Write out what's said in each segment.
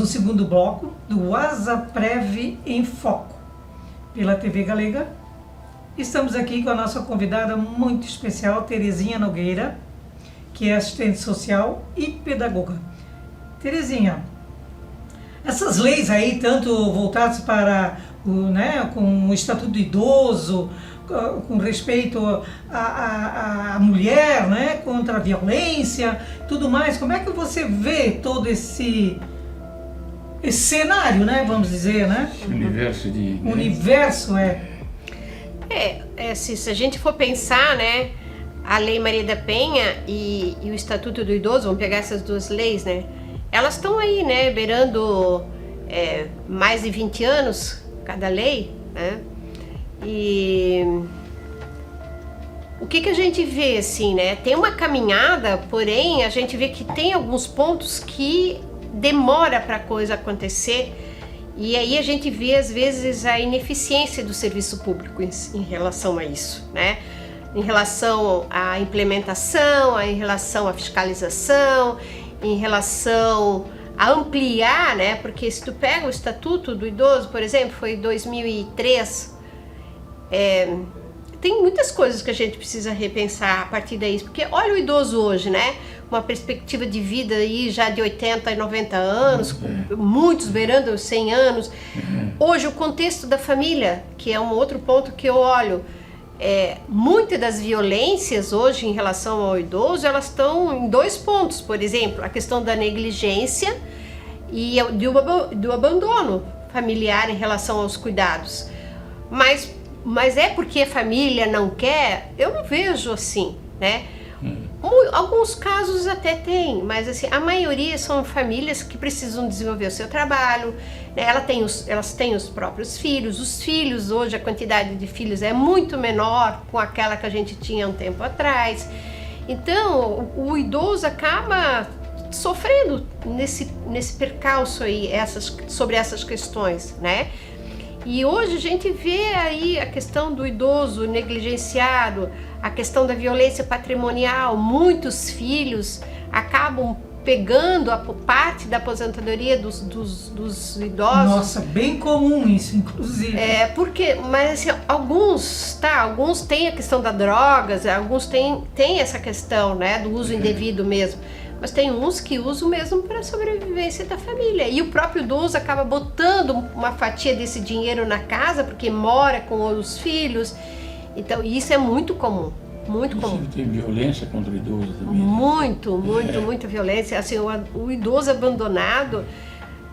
no segundo bloco do Asaprev em Foco, pela TV Galega. Estamos aqui com a nossa convidada muito especial, Terezinha Nogueira, que é assistente social e pedagoga. Terezinha, essas leis aí, tanto voltadas para com o Estatuto do Idoso, com respeito à mulher, né, contra a violência, tudo mais, como é que você vê todo esse cenário, né, vamos dizer, né? Universo, assim, se a gente for pensar, né, a Lei Maria da Penha e o Estatuto do Idoso, vamos pegar essas duas leis, né, elas estão aí, né, beirando mais de 20 anos cada lei, né, e o que a gente vê, assim, né, tem uma caminhada, porém a gente vê que tem alguns pontos que demora para a coisa acontecer, e aí a gente vê às vezes a ineficiência do serviço público em relação a isso, né, em relação à implementação, em relação à fiscalização, em relação a ampliar, né, porque se tu pega o Estatuto do Idoso, por exemplo, foi em 2003, tem muitas coisas que a gente precisa repensar a partir daí, porque olha o idoso hoje, né, uma perspectiva de vida aí já de 80 e 90 anos, muitos beirando os 100 anos. Hoje o contexto da família, que é um outro ponto que eu olho, muitas das violências hoje em relação ao idoso, elas estão em dois pontos, por exemplo, a questão da negligência e do abandono familiar em relação aos cuidados. Mas é porque a família não quer? Eu não vejo assim, né? Alguns casos até tem, mas assim, a maioria são famílias que precisam desenvolver o seu trabalho, né? Elas têm os próprios filhos. Os filhos, hoje a quantidade de filhos é muito menor com aquela que a gente tinha um tempo atrás. Então, o idoso acaba sofrendo nesse percalço aí, sobre essas questões, né? E hoje a gente vê aí a questão do idoso negligenciado, a questão da violência patrimonial. Muitos filhos acabam pegando a parte da aposentadoria dos idosos. Nossa, bem comum isso, inclusive. Mas assim, alguns têm a questão das drogas, alguns têm essa questão, né, do uso indevido mesmo. Mas tem uns que usam mesmo para a sobrevivência da família. E o próprio idoso acaba botando uma fatia desse dinheiro na casa, porque mora com os filhos. Então, isso é muito comum. Muito comum. Tem violência contra o idoso também? Muita violência. Assim, o idoso abandonado,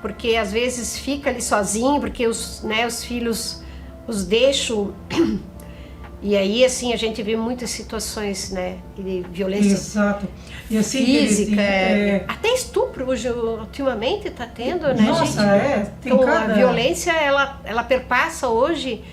porque às vezes fica ali sozinho, porque os filhos os deixam. E aí, assim, a gente vê muitas situações, né, de violência. Exato. E assim, física, até estupro hoje, ultimamente está tendo, né, nossa, gente? Tem então, cada... a violência, ela perpassa hoje.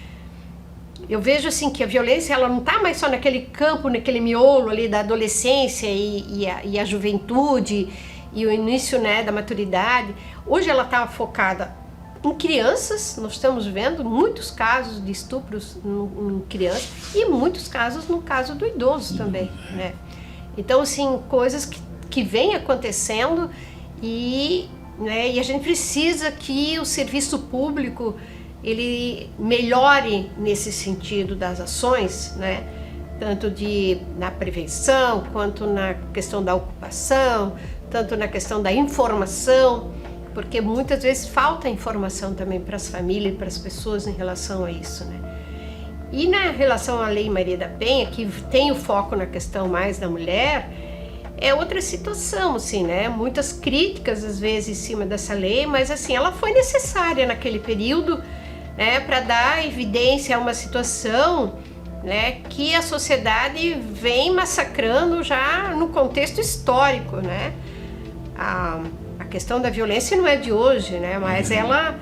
Eu vejo, assim, que a violência, ela não está mais só naquele campo, naquele miolo ali da adolescência e a juventude e o início, né, da maturidade. Hoje ela está focada em crianças. Nós estamos vendo muitos casos de estupros em crianças e muitos casos no caso do idoso também, né? Então, assim, coisas que vêm acontecendo e a gente precisa que o serviço público ele melhore nesse sentido das ações, né? Tanto na prevenção, quanto na questão da ocupação, tanto na questão da informação, porque muitas vezes falta informação também para as famílias e para as pessoas em relação a isso, né? E na relação à Lei Maria da Penha, que tem o foco na questão mais da mulher, é outra situação, assim, né? Muitas críticas às vezes em cima dessa lei, mas assim, ela foi necessária naquele período, né, para dar evidência a uma situação, né, que a sociedade vem massacrando já no contexto histórico, né? A questão da violência não é de hoje, né? Mas ela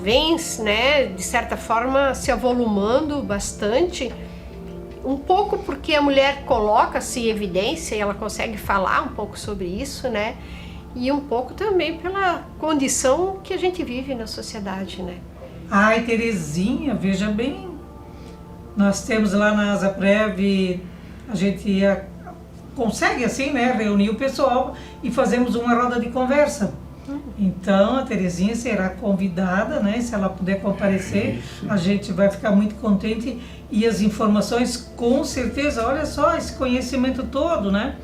vem, né, de certa forma se avolumando bastante, um pouco porque a mulher coloca-se em evidência e ela consegue falar um pouco sobre isso, né? E um pouco também pela condição que a gente vive na sociedade, né? Ai, Terezinha, veja bem, nós temos lá na Asaprev, a gente consegue assim, né, reunir o pessoal e fazemos uma roda de conversa. Então a Terezinha será convidada, né? Se ela puder comparecer, a gente vai ficar muito contente, e as informações com certeza, olha só esse conhecimento todo, né?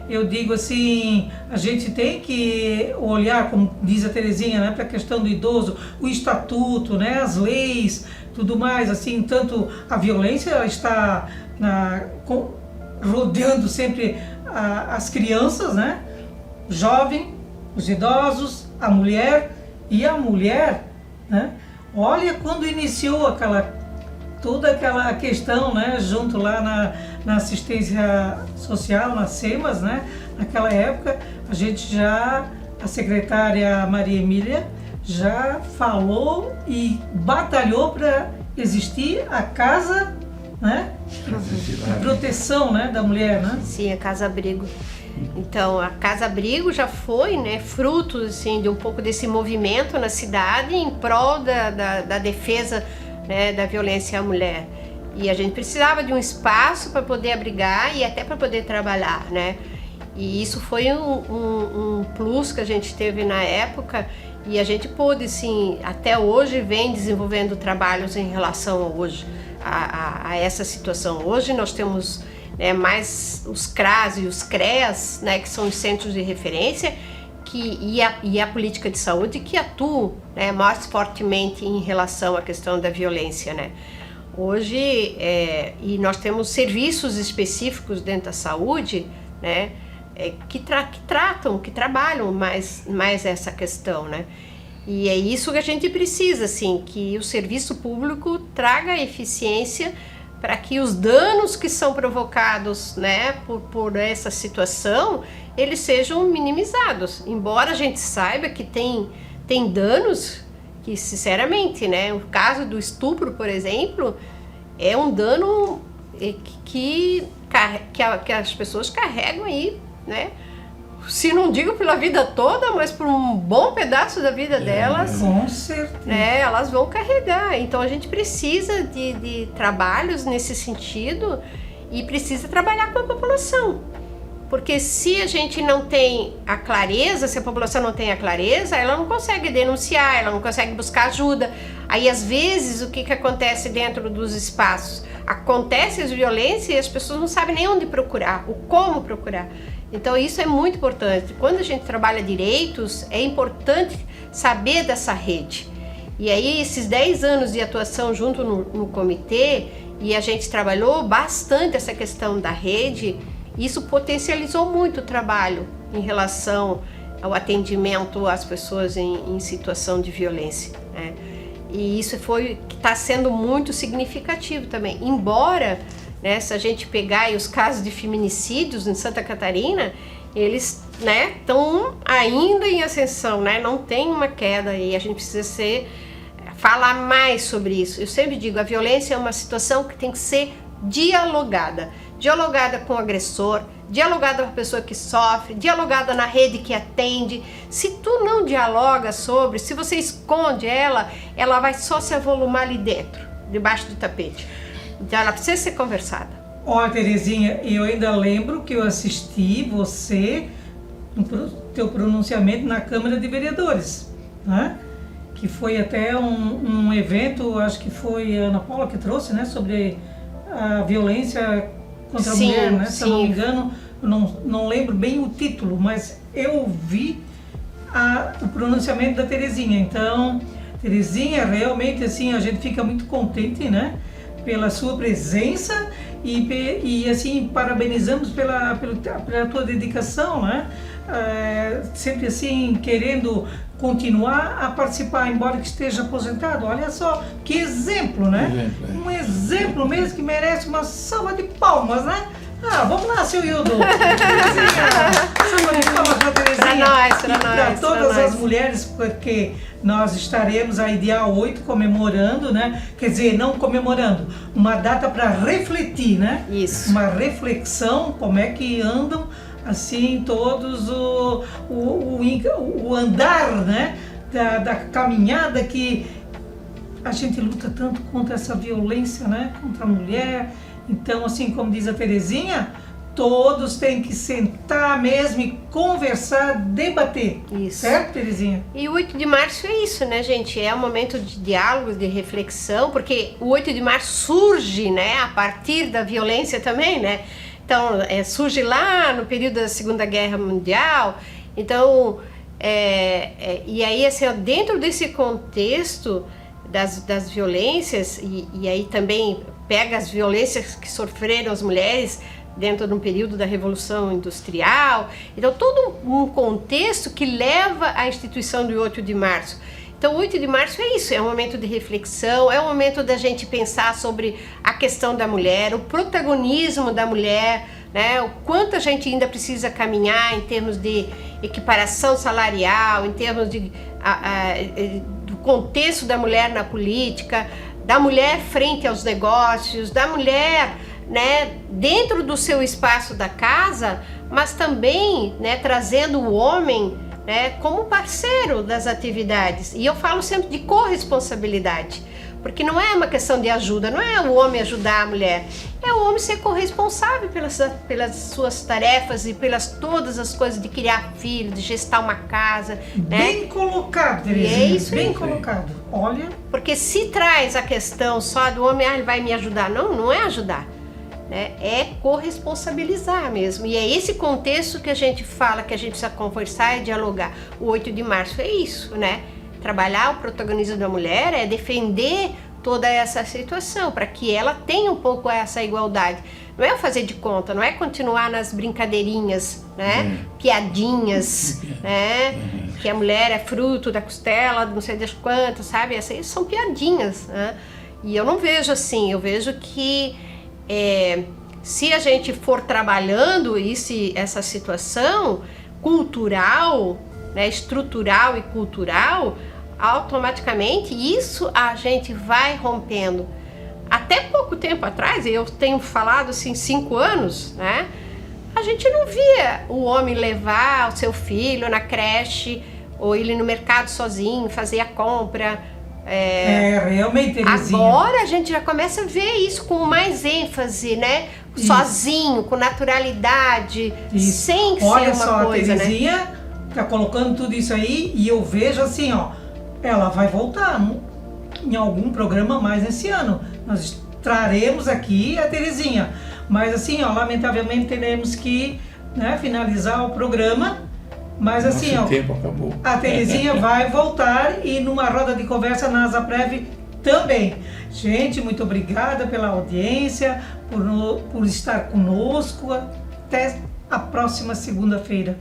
Eu digo assim, a gente tem que olhar, como diz a Terezinha, né, para a questão do idoso, o estatuto, né, as leis, tudo mais, assim, tanto a violência ela está rodeando sempre as crianças, né, o jovem, os idosos, a mulher, e a mulher, né, olha quando iniciou toda aquela questão, né, junto lá na assistência social, nas SEMAS, né, naquela época, a secretária Maria Emília já falou e batalhou para existir a casa, né, a proteção, né, da mulher, né? Sim, a casa-abrigo. Então, a casa-abrigo já foi, né, fruto, assim, de um pouco desse movimento na cidade em prol da defesa, né, da violência à mulher. E a gente precisava de um espaço para poder abrigar e até para poder trabalhar, né? E isso foi um plus que a gente teve na época, e a gente pôde, sim, até hoje vem desenvolvendo trabalhos em relação a essa situação. Hoje nós temos, né, mais os CRAS e os CREAS, né, que são os centros de referência, e a política de saúde que atuam, né, mais fortemente em relação à questão da violência, né? Hoje, e nós temos serviços específicos dentro da saúde, né, que trabalham mais essa questão, né? E é isso que a gente precisa, assim, que o serviço público traga eficiência para que os danos que são provocados, né, por essa situação, eles sejam minimizados. Embora a gente saiba que tem danos que, sinceramente, né, o caso do estupro, por exemplo, é um dano que as pessoas carregam aí, né, se não digo pela vida toda, mas por um bom pedaço da vida delas, com certeza, né, elas vão carregar. Então a gente precisa de trabalhos nesse sentido e precisa trabalhar com a população. Porque se a gente não tem a clareza, se a população não tem a clareza, ela não consegue denunciar, ela não consegue buscar ajuda. Aí às vezes o que acontece dentro dos espaços? Acontece as violências e as pessoas não sabem nem onde procurar, o como procurar. Então isso é muito importante. Quando a gente trabalha direitos, é importante saber dessa rede. E aí esses 10 anos de atuação junto no comitê, e a gente trabalhou bastante essa questão da rede, isso potencializou muito o trabalho em relação ao atendimento às pessoas em situação de violência, né? E isso está sendo muito significativo também. Embora, né, se a gente pegar aí os casos de feminicídios em Santa Catarina, eles, né, estão ainda em ascensão, né? Não tem uma queda, e a gente precisa falar mais sobre isso. Eu sempre digo, a violência é uma situação que tem que ser dialogada com o agressor, dialogada com a pessoa que sofre, dialogada na rede que atende. Se tu não dialoga sobre, se você esconde ela vai só se avolumar ali dentro, debaixo do tapete. Então ela precisa ser conversada. Ó, Terezinha, eu ainda lembro que eu assisti você no teu pronunciamento na Câmara de Vereadores, né? Que foi até um evento, acho que foi a Ana Paula que trouxe, né, sobre a violência contra a mulher, né? Se eu não me engano, não lembro bem o título, mas eu vi o pronunciamento da Terezinha. Então, Terezinha, realmente assim, a gente fica muito contente, né, pela sua presença e assim, parabenizamos pela tua dedicação, né? Sempre assim, querendo continuar a participar, embora que esteja aposentado. Olha só, que exemplo, né? Um exemplo mesmo que merece uma salva de palmas, né? Vamos lá, seu Hildo. Salva de palmas para a Terezinha. Para todas as mulheres, porque nós estaremos aí dia 8 comemorando, né? Quer dizer, não comemorando, uma data para refletir, né? Isso. Uma reflexão, como é que andam assim todos o andar, né, da caminhada, que a gente luta tanto contra essa violência, né, contra a mulher. Então, assim como diz a Terezinha, todos têm que sentar mesmo e conversar, debater. Isso. Certo, Terezinha? E o 8 de março é isso, né, gente? É um momento de diálogo, de reflexão, porque o 8 de março surge, né, a partir da violência também, né? Então, surge lá no período da Segunda Guerra Mundial. Então, e aí, assim, ó, dentro desse contexto das violências, e aí também pega as violências que sofreram as mulheres dentro de um período da Revolução Industrial. Então, todo um contexto que leva à instituição do 8 de março. Então, o 8 de março é isso, é um momento de reflexão, é um momento da gente pensar sobre a questão da mulher, o protagonismo da mulher, né? O quanto a gente ainda precisa caminhar em termos de equiparação salarial, em termos do contexto da mulher na política, da mulher frente aos negócios, da mulher, né, dentro do seu espaço da casa, mas também, né, trazendo o homem, né, como parceiro das atividades. E eu falo sempre de corresponsabilidade, porque não é uma questão de ajuda, não é o homem ajudar a mulher, é o homem ser corresponsável pelas suas tarefas e pelas todas as coisas de criar filho, de gestar uma casa, né? Bem colocado, Terezinha. E é isso bem aí. colocado. Olha, Porque se traz a questão só do homem, ele vai me ajudar. Não, não é ajudar, né? É corresponsabilizar mesmo. E é esse contexto que a gente fala, que a gente precisa conversar e dialogar. O 8 de março é isso, né? Trabalhar o protagonismo da mulher é defender toda essa situação, para que ela tenha um pouco essa igualdade. Não é fazer de conta, não é continuar nas brincadeirinhas, né? Piadinhas, né? Que a mulher é fruto da costela, não sei das quantas, sabe? Essas são piadinhas, né? E eu não vejo assim, eu vejo que se a gente for trabalhando essa situação cultural, né, estrutural e cultural, automaticamente isso a gente vai rompendo. Até pouco tempo atrás, eu tenho falado assim, 5 anos, né? A gente não via o homem levar o seu filho na creche ou ir no mercado sozinho, fazer a compra. Realmente, Terezinha. Agora a gente já começa a ver isso com mais ênfase, né? Isso. Sozinho, com naturalidade, Isso. sem Olha ser uma só, coisa, a né? Terezinha tá colocando tudo isso aí e eu vejo assim, ó, ela vai voltar em algum programa mais esse ano. Nós traremos aqui a Terezinha, mas assim, ó, lamentavelmente teremos que, né, finalizar o programa, mas assim, Nosso ó, tempo acabou. a Terezinha vai voltar e numa roda de conversa na Asaprev também. Gente, muito obrigada pela audiência, por estar conosco. Até a próxima segunda-feira.